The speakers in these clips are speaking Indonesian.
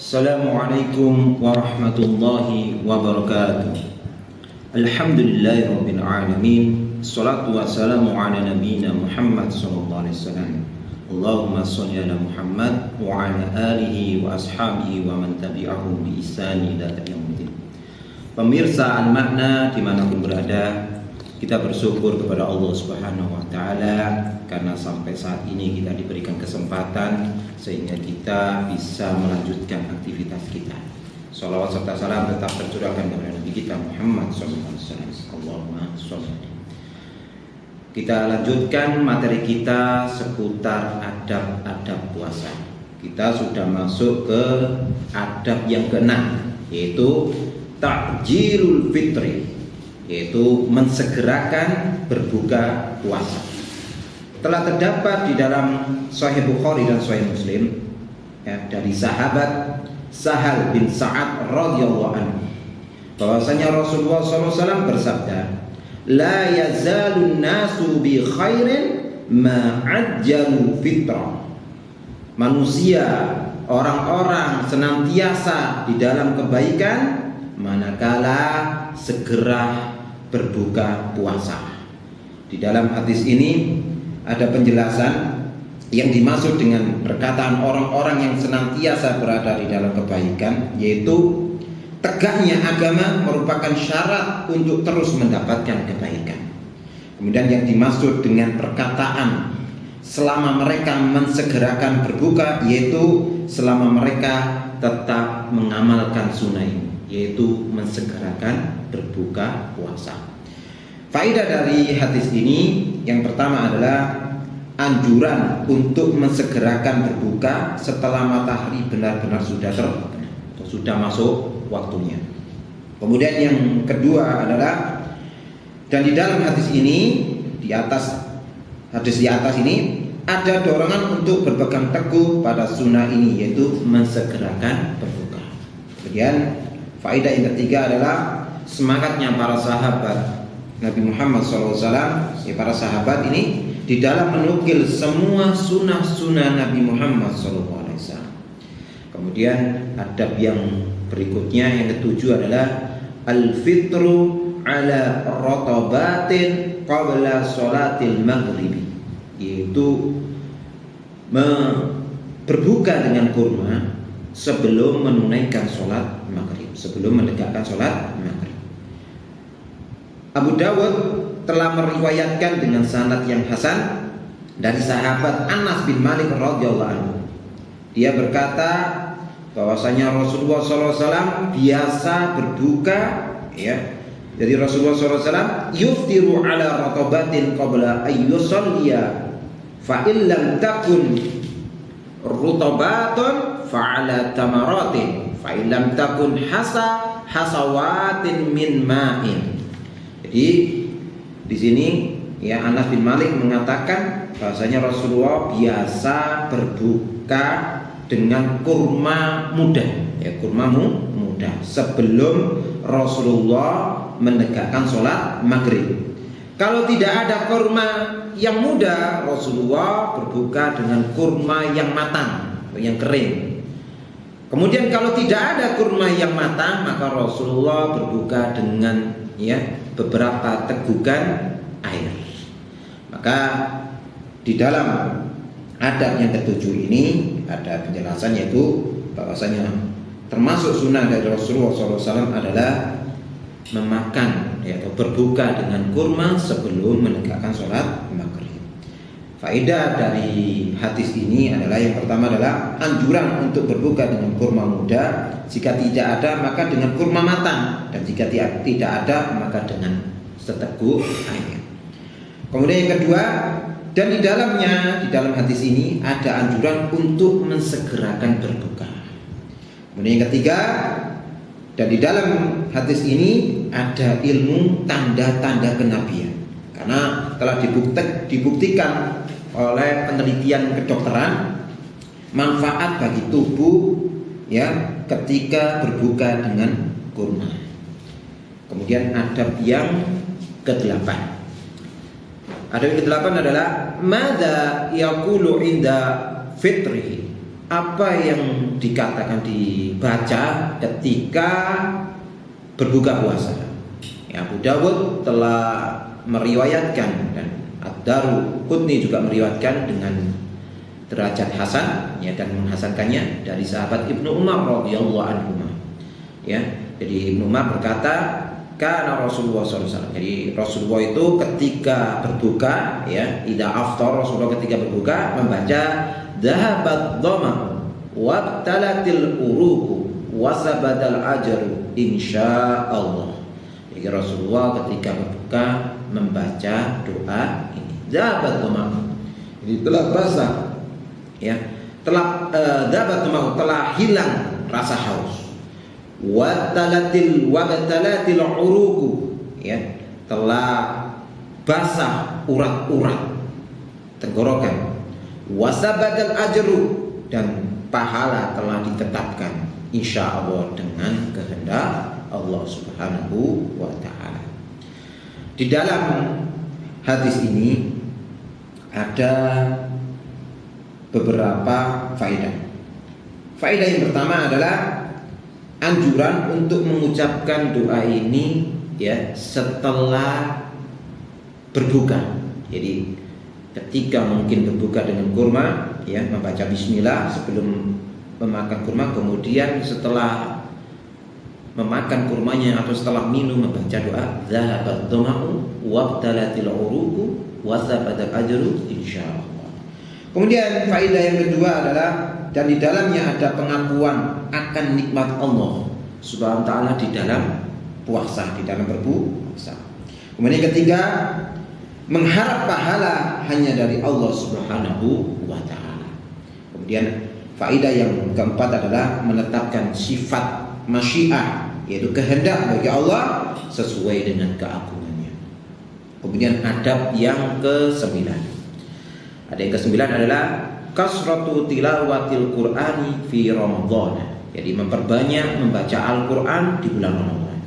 Assalamualaikum warahmatullahi wabarakatuh. Alhamdulillahirabbil alamin. Shalatu wassalamu ala nabiyyina Muhammad sallallahu alaihi wasallam. Allahumma shalli ala Muhammad wa ala alihi wa ashabihi wa man tabi'ahum bi ihsan ila yaumil. Pemirsa Al-Makna dimanapun berada, kita bersyukur kepada Allah Subhanahu wa taala karena sampai saat ini kita diberikan kesempatan sehingga kita bisa melanjutkan aktivitas kita. Shalawat serta salam tetap tercurahkan kepada Nabi kita Muhammad SAW. Allahumma sholli. Kita lanjutkan materi kita seputar adab-adab puasa. Kita sudah masuk ke adab yang keenam, yaitu ta'jilul fitri, yaitu mensegerakan berbuka puasa. Telah terdapat di dalam Sahih Bukhari dan Sahih Muslim dari sahabat Sahal bin Sa'ad radhiyallahu anhu bahwasanya Rasulullah SAW bersabda, la yazalun nasu bi khairin ma ajjalu fitrah. Manusia, orang-orang senantiasa di dalam kebaikan manakala segera berbuka puasa. Di dalam hadis ini ada penjelasan yang dimaksud dengan perkataan orang-orang yang senantiasa berada di dalam kebaikan, yaitu tegaknya agama merupakan syarat untuk terus mendapatkan kebaikan. Kemudian yang dimaksud dengan perkataan selama mereka mensegerakan berbuka, yaitu selama mereka tetap mengamalkan sunnah ini, yaitu mensegerakan berbuka puasa. Faedah dari hadis ini yang pertama adalah anjuran untuk mensegerakan berbuka setelah matahari benar-benar sudah terbenam atau sudah masuk waktunya. Kemudian yang kedua adalah, dan di dalam hadis ini, di atas ini ada dorongan untuk berpegang teguh pada sunnah ini, yaitu mensegerakan berbuka. Kemudian faedah yang ketiga adalah semangatnya para sahabat Nabi Muhammad SAW, para sahabat ini di dalam menukil semua sunnah-sunnah Nabi Muhammad SAW. Kemudian adab yang berikutnya yang ketujuh adalah al-fitru ala rotobatin qabla sholatil maghribi, yaitu berbuka dengan kurma sebelum menunaikan sholat maghrib, sebelum menegakkan sholat maghrib. Abu Dawud telah meriwayatkan dengan sanad yang hasan dari sahabat Anas bin Malik radhiyallahu anhu. Dia berkata bahwasanya Rasulullah SAW biasa berbuka, ya. Jadi Rasulullah SAW yuftiru ala ratabatin qabla ayyusalliya fa illam takun rutabatun fa ala tamaratin fa illam takun hasawatin min ma'in. Jadi di sini ya Anas bin Malik mengatakan bahwasanya Rasulullah biasa berbuka dengan kurma muda, ya kurma muda sebelum Rasulullah menegakkan sholat maghrib. Kalau tidak ada kurma yang muda, Rasulullah berbuka dengan kurma yang matang atau yang kering. Kemudian kalau tidak ada kurma yang matang, maka Rasulullah berbuka dengan beberapa tegukan air. Maka di dalam adab yang ketujuh ini ada penjelasan, yaitu bahwasanya termasuk sunnah dari Rasulullah SAW adalah memakan atau berbuka dengan kurma sebelum menegakkan sholat maghrib. Faedah dari hadis ini adalah yang pertama adalah anjuran untuk berbuka dengan kurma muda. Jika tidak ada maka dengan kurma matang, dan jika tidak ada maka dengan seteguk air. Kemudian yang kedua, dan di dalam hadis ini ada anjuran untuk mensegerakan berbuka. Kemudian yang ketiga, dan di dalam hadis ini ada ilmu tanda-tanda kenabian, karena telah dibuktikan oleh penelitian kedokteran manfaat bagi tubuh ketika berbuka dengan kurma. Kemudian adab yang ke-8. Adab yang ke-8 adalah madza yaqulu inda fitrihi, apa yang dikatakan dibaca ketika berbuka puasa. Ya, Abu Dawud telah meriwayatkan dan Ad-Daruqutni juga meriwayatkan dengan derajat hasan, ya, dan menghasankannya dari sahabat Ibnu Umar radhiyallahu anhu. Ya, jadi Ibnu Umar berkata, karena Rasulullah SAW. Jadi Rasulullah itu ketika berbuka, ya, idza aftar, Rasulullah ketika berbuka membaca dhahabat dhama wabtalatil uruku wasabatal ajru insyaallah. Jadi Rasulullah ketika berbuka membaca doa ini, dhahabat dhama, ini telah basah, ya, telah dhahabat dhama, telah hilang rasa haus. Wabtalatil uruku, ya, telah basah urat-urat tenggorokan. Wasabatal ajru, dan pahala telah ditetapkan insyaallah dengan kehendak Allah Subhanahu wa taala. Di dalam hadis ini ada beberapa faedah. Faedah yang pertama adalah anjuran untuk mengucapkan doa ini, ya, setelah berbuka. Jadi ketika mungkin berbuka dengan kurma, ya, membaca bismillah sebelum memakan kurma, kemudian setelah memakan kurmanya atau setelah minum membaca doa dzahabat dhama'u wabtalatil uruqu wasabatal ajru insyaallah. Kemudian faedah yang kedua adalah, dan di dalamnya ada pengakuan akan nikmat Allah Subhanahu wa taala di dalam puasa, di dalam berpuasa. Kemudian yang ketiga, mengharap pahala hanya dari Allah Subhanahu wa taala. Kemudian faedah yang keempat adalah menetapkan sifat masyiah, yaitu kehendak bagi Allah sesuai dengan keagungannya. Kemudian adab yang kesembilan. Ada yang kesembilan adalah kasratu tilawatil Qur'ani fi Ramadan. Jadi memperbanyak membaca Al-Qur'an di bulan Ramadan.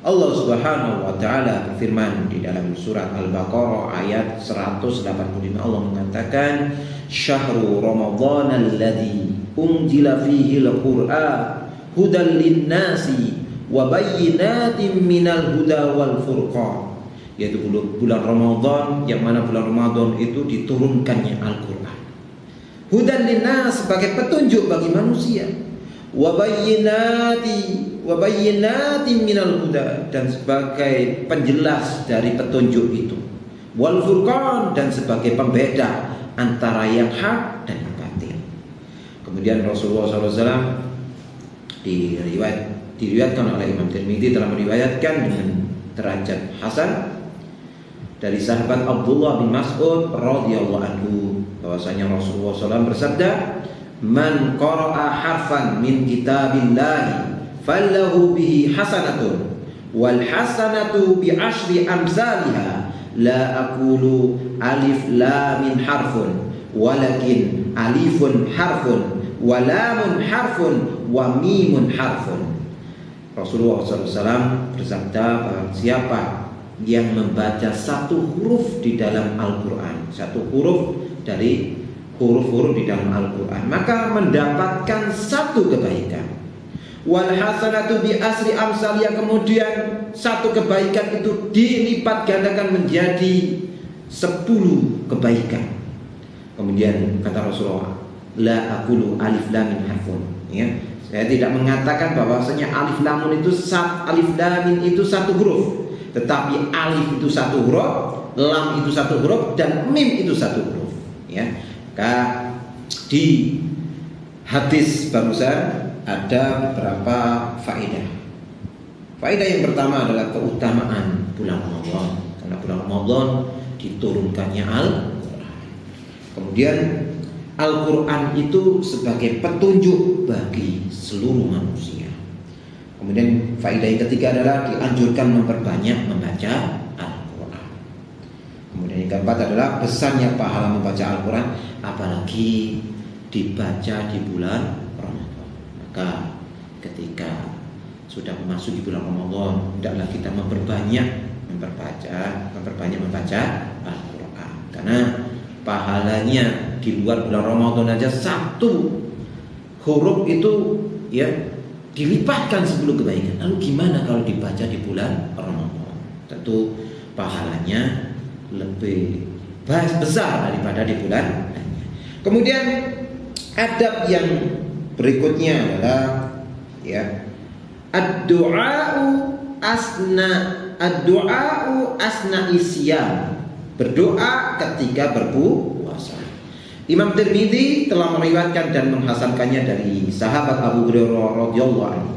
Allah Subhanahu wa taala berfirman di dalam surat Al-Baqarah ayat 185, Allah mengatakan, "Syahrul Ramadan alladzi unzila fihi al-Qur'an hudan lin-nasi wa bayyinatin minal huda wal furqan." Yaitu bulan Ramadan, yang mana bulan Ramadan itu diturunkannya Al-Qur'an. Hudan linnas, sebagai petunjuk bagi manusia. Wa bayyinatin minal huda, dan sebagai penjelas dari petunjuk itu. Wal furqan, dan sebagai pembeda antara yang hak dan yang batil. Kemudian Rasulullah SAW diriwayatkan oleh Imam Tirmidzi telah meriwayatkan dengan derajat hasan dari sahabat Abdullah bin Mas'ud radhiyallahu anhu, bahwasanya Rasulullah SAW bersabda, "Man qara'a harfan min kitabillahi fallahu bihi hasanatun wal hasanatu bi asyri amsalha la aqulu alif lam min harfun walakin alifun harfun wa lamun harfun wa mimun harfun." Rasulullah SAW bersabda, bahwa siapa yang membaca satu huruf di dalam Al-Quran, satu huruf dari huruf-huruf di dalam Al-Quran, maka mendapatkan satu kebaikan. Wal hasanatu bi asri amsaliyah, kemudian satu kebaikan itu dilipat gandakan menjadi 10 kebaikan. Kemudian kata Rasulullah, la aqulu alif lam min harfun, ya, saya tidak mengatakan bahwasanya alif lam itu satu huruf, tetapi alif itu satu huruf, lam itu satu huruf, dan mim itu satu huruf, ya. Maka di hadis barusan ada beberapa faedah. Faedah yang pertama adalah keutamaan bulan Ramadan, karena bulan Ramadan diturunkannya Al-Quran. Kemudian Al-Quran itu sebagai petunjuk bagi seluruh manusia. Kemudian faedah yang ketiga adalah dianjurkan memperbanyak membaca Al-Quran. Kemudian yang keempat adalah besarnya pahala membaca Al-Quran, apalagi dibaca di bulan Ramadan. Maka ketika sudah memasuki bulan Ramadan, hendaklah kita memperbanyak membaca Al-Quran, karena pahalanya di luar bulan Ramadan aja satu huruf itu ya dilipatkan 10 kebaikan. Lalu gimana kalau dibaca di bulan Ramadan? Tentu pahalanya lebih besar daripada di bulan lainnya. Kemudian adab yang berikutnya adalah ya ad-du'a'u asna isyam, berdoa ketika berpuasa. Imam Tirmidzi telah meriwayatkan dan menghasankannya dari sahabat Abu Hurairah radhiyallahu anhu.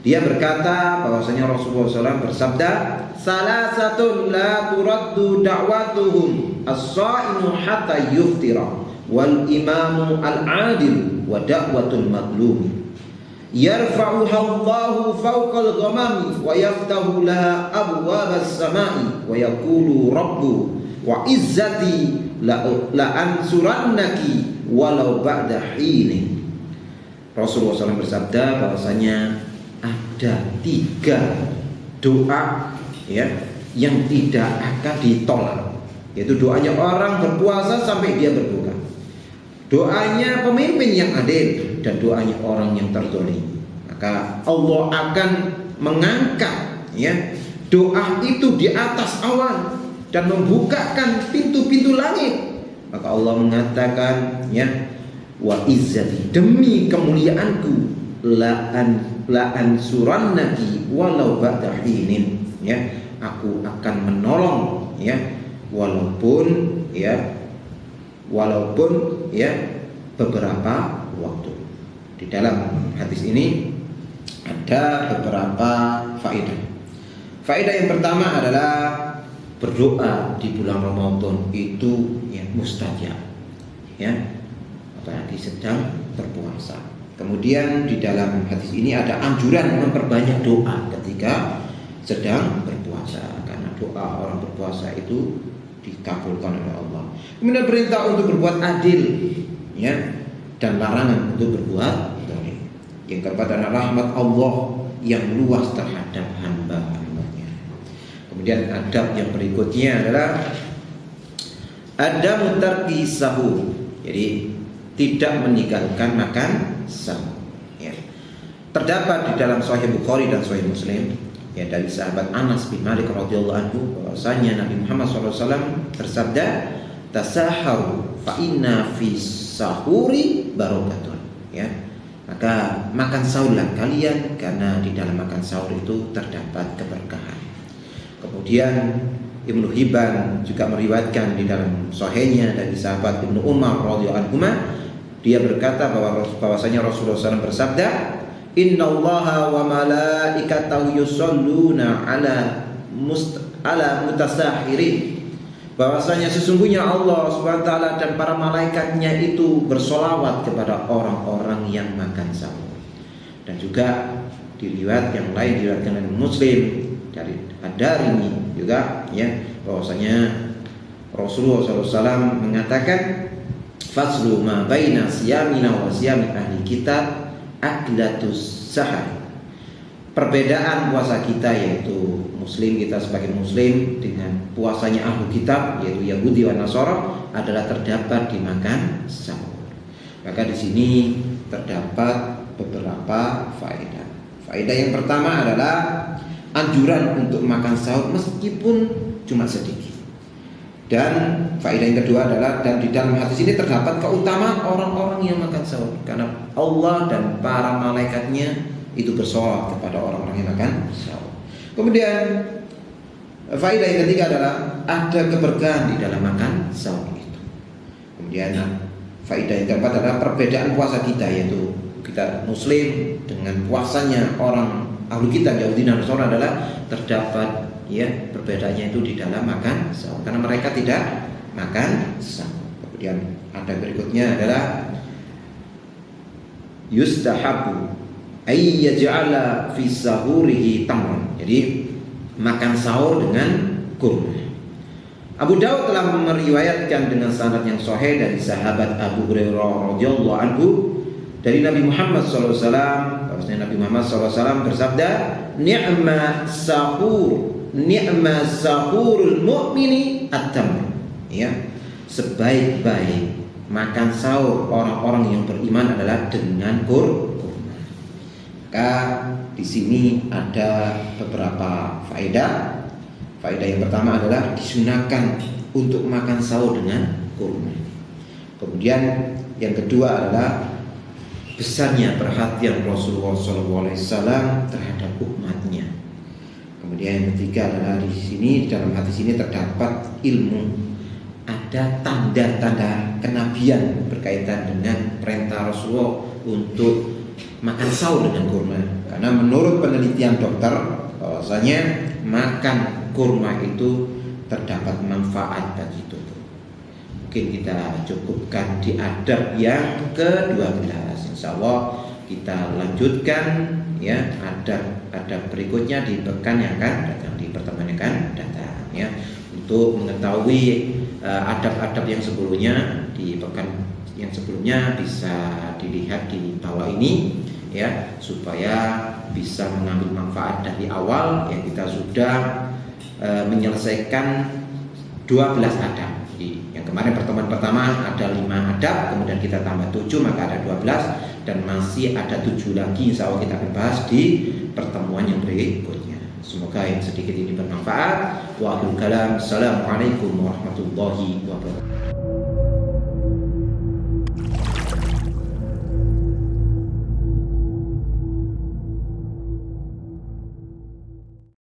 Dia berkata bahwasanya Rasulullah SAW bersabda, "Salasatun la turaddu da'watuhum as-sha'imu hatta yuftira wal imamu al-'adil wa da'watul madlum. Yarfa'uha Allahu fawqal ghamami wa yaftahu laha abwabas samai wa yaqulu rabbu wa izzati la ansurannaki walau ba'da hini." Rasulullah SAW bersabda bahwasanya ada 3 doa ya yang tidak akan ditolak, yaitu doanya orang berpuasa sampai dia berbuka, doanya pemimpin yang adil, dan doanya orang yang terzalim. Maka Allah akan mengangkat ya doa itu di atas awan dan membukakan pintu-pintu langit. Maka Allah mengatakan ya, wa izzati, demi kemuliaanku, la ansurannaki walau ba'da hinin, ya aku akan menolong ya walaupun beberapa waktu. Di dalam hadis ini ada beberapa faedah. Faedah yang pertama adalah berdoa di bulan Ramadan itu ya mustajab, ya apalagi sedang berpuasa. Kemudian di dalam hadis ini ada anjuran memperbanyak doa ketika sedang berpuasa, karena doa orang berpuasa itu dikabulkan oleh Allah. Kemudian perintah untuk berbuat adil, ya, dan larangan untuk berbuat zalim. Yang keempat adalah rahmat Allah yang luas terhadap hamba-hambanya. Kemudian adab yang berikutnya adalah adamu tarki sahur, jadi tidak meninggalkan makan sahur. Ya. Terdapat di dalam Sahih Bukhari dan Sahih Muslim ya dari sahabat Anas bin Malik radhiyallahu anhu bahwasanya Nabi Muhammad SAW bersabda, tasaharu fa inna fi sahuri barakatun, ya maka makan sahurlah kalian karena di dalam makan sahur itu terdapat keberkahan. Kemudian Ibnu Hibban juga meriwayatkan di dalam sahihnya dari sahabat Ibnu Umar radhiyallahu anhu, dia berkata bahwasanya Rasulullah SAW bersabda, innallaha wa malaikatahu yusholluna ala mutasahirin, bahwasanya sesungguhnya Allah SWT dan para malaikatnya itu bersolawat kepada orang-orang yang makan sahur. Dan juga di riwayat yang lain diriwayatkan oleh Muslim dari Ad-Darimi juga ya bahwasanya Rasulullah SAW mengatakan, faslu ma baina siyamina wa siyami ahli kitab aklatus sahar. Perbedaan puasa kita yaitu Muslim, kita sebagai Muslim dengan puasanya ahlu kitab yaitu Yahudi wa Nasara adalah terdapat di makan sahur. Maka di sini terdapat beberapa faedah. Faedah yang pertama adalah anjuran untuk makan sahur meskipun cuma sedikit. Dan faedah yang kedua adalah, dan di dalam hadis ini terdapat keutamaan orang-orang yang makan sahur, karena Allah dan para malaikatnya itu bersolawat kepada orang-orang yang makan sahur. Kemudian faedah yang ketiga adalah ada keberkahan di dalam makan sahur itu. Kemudian faedah yang keempat adalah perbedaan puasa kita, yaitu kita Muslim dengan puasanya orang ahlu kitab Yahudi dan Nasara adalah terdapat ya perbedaannya itu di dalam makan sahur, karena mereka tidak makan sahur. Kemudian ada berikutnya adalah yustahabu ay yaj'ala fi sahurihi tamran, jadi makan sahur dengan kurma. Abu Daud telah meriwayatkan dengan sanad yang sahih dari sahabat Abu Hurairah radhiyallahu anhu dari Nabi Muhammad SAW, bahwasanya Nabi Muhammad SAW bersabda, ni'ma sahurul mu'mini at-tamr, ya sebaik-baik makan sahur orang-orang yang beriman adalah dengan kurma. Maka di sini ada beberapa faedah. Faedah yang pertama adalah disunahkan untuk makan sahur dengan kurma. Kemudian yang kedua adalah besarnya perhatian Rasulullah SAW terhadap umatnya. Kemudian yang ketiga adalah di sini, dalam hadis ini terdapat ilmu, ada tanda-tanda kenabian berkaitan dengan perintah Rasulullah untuk makan sahur dengan kurma. Karena menurut penelitian dokter, bahwasanya makan kurma itu terdapat manfaat bagi tubuh. Mungkin kita cukupkan di adab yang ke-12. Insya Allah kita lanjutkan ya adab berikutnya di pekan yang akan datang, di pertemuan yang akan datang ya. Untuk mengetahui adab-adab yang sebelumnya di pekan yang sebelumnya bisa dilihat di bawah ini ya, supaya bisa mengambil manfaat dari awal ya. Kita sudah menyelesaikan 12 adab. Jadi yang kemarin pertemuan pertama ada 5 adab, kemudian kita tambah 7, maka ada 12, dan masih ada 7 lagi insya Allah kita akan bahas di pertemuan yang berikutnya. Semoga yang sedikit ini bermanfaat. Wa alaikum salam warahmatullahi